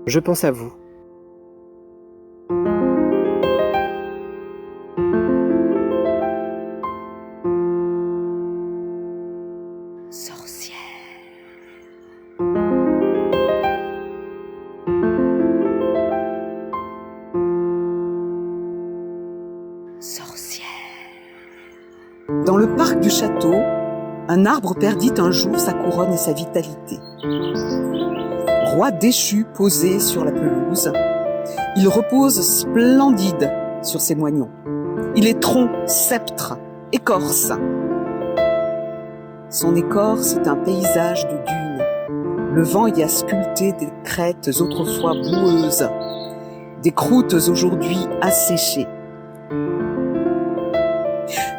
Je pense à vous. Sorcière. Sorcière. Dans le parc du château, un arbre perdit un jour sa couronne et sa vitalité. Roi déchu posé sur la pelouse, il repose splendide sur ses moignons. Il est tronc, sceptre, écorce. Son écorce est un paysage de dunes. Le vent y a sculpté des crêtes autrefois boueuses, des croûtes aujourd'hui asséchées.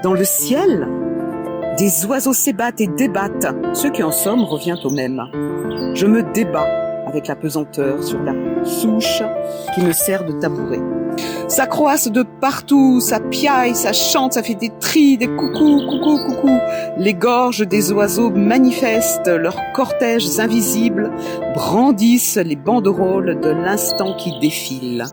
Dans le ciel, des oiseaux s'ébattent et débattent. Ce qui en somme revient au même. Je me débats avec la pesanteur sur la souche qui me sert de tabouret. Ça croasse de partout, ça piaille, ça chante, ça fait des tris, des coucous, coucous, coucous. Les gorges des oiseaux manifestent leurs cortèges invisibles, brandissent les banderoles de l'instant qui défile.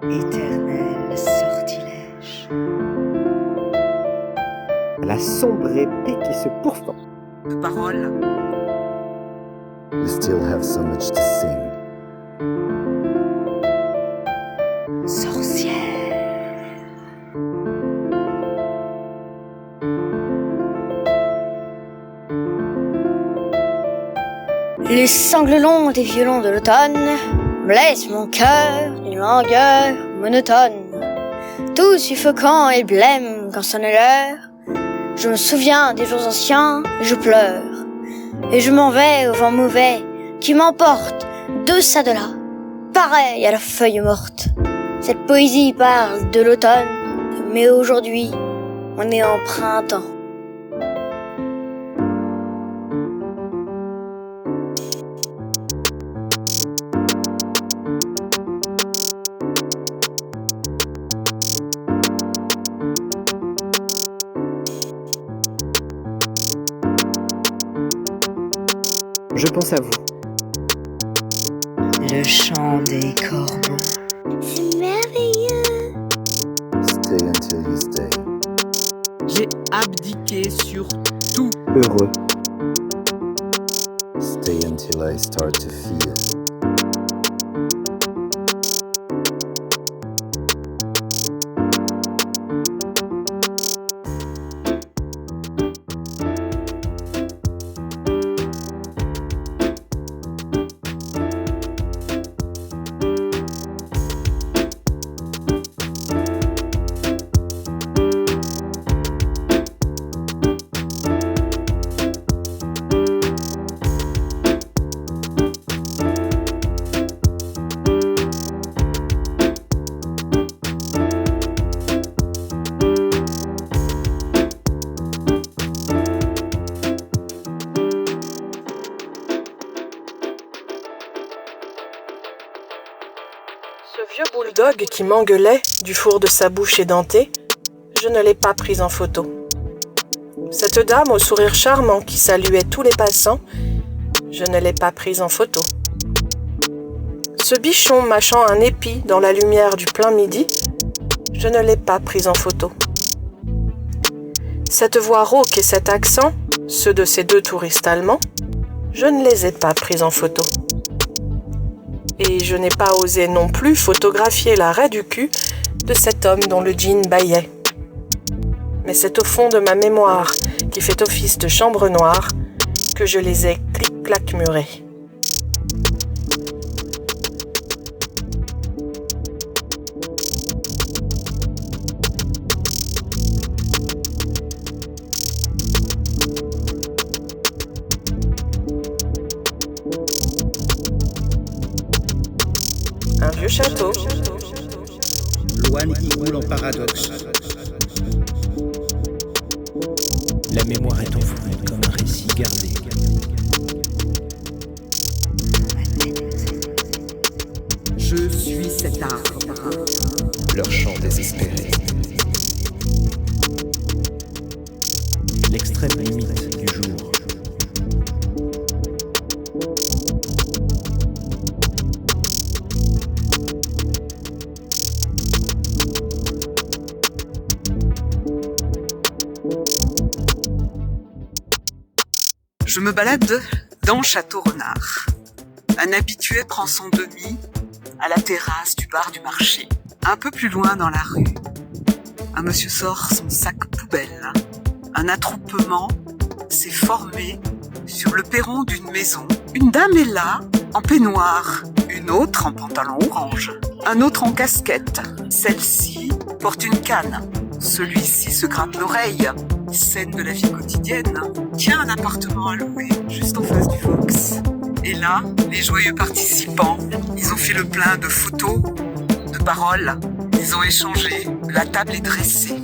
Éternel sortilège. La sombre épée qui se pourfend. Parole. We still have so much to sing. Sorcière. Les sangles longs des violons de l'automne blessent mon cœur d'une langueur monotone. Tout suffocant et blême quand sonne l'heure. Je me souviens des jours anciens et je pleure. Et je m'en vais au vent mauvais qui m'emporte de ça de là, pareil à la feuille morte. Cette poésie parle de l'automne, mais aujourd'hui, on est en printemps. Je pense à vous. Le chant des corbeaux. C'est merveilleux. Stay until you stay. J'ai abdiqué sur tout. Heureux. Stay until I start to feel. Ce vieux bulldog qui m'engueulait du four de sa bouche édentée, je ne l'ai pas prise en photo. Cette dame au sourire charmant qui saluait tous les passants, je ne l'ai pas prise en photo. Ce bichon mâchant un épi dans la lumière du plein midi, je ne l'ai pas prise en photo. Cette voix rauque et cet accent, ceux de ces deux touristes allemands, je ne les ai pas prises en photo. Et je n'ai pas osé non plus photographier l'arrêt du cul de cet homme dont le jean bâillait. Mais c'est au fond de ma mémoire, qui fait office de chambre noire, que je les ai clic-clac murés. Un vieux château. Loane y roule en paradoxe. La mémoire est enfoui comme un récit gardé. Je suis cet arbre. Leur chant désespéré. Je me balade dans Château-Renard. Un habitué prend son demi à la terrasse du bar du marché. Un peu plus loin dans la rue, un monsieur sort son sac poubelle. Un attroupement s'est formé sur le perron d'une maison. Une dame est là, en peignoir, une autre en pantalon orange, un autre en casquette. Celle-ci porte une canne. Celui-ci se gratte l'oreille. Scène de la vie quotidienne. Tient un appartement à louer, juste en face du Fox. Et là, les joyeux participants, ils ont fait le plein de photos, de paroles. Ils ont échangé. La table est dressée.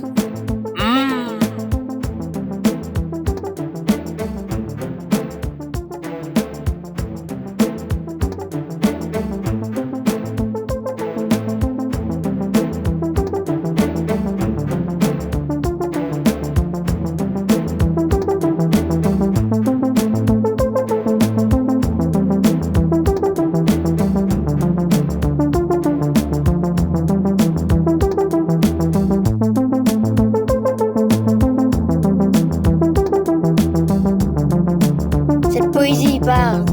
Cette poésie parle.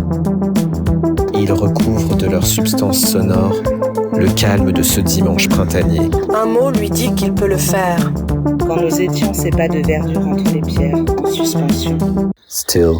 Ils recouvrent de leur substance sonore le calme de ce dimanche printanier. Un mot lui dit qu'il peut le faire. Quand nous étions ces pas de verdure entre les pierres, en suspension. Still,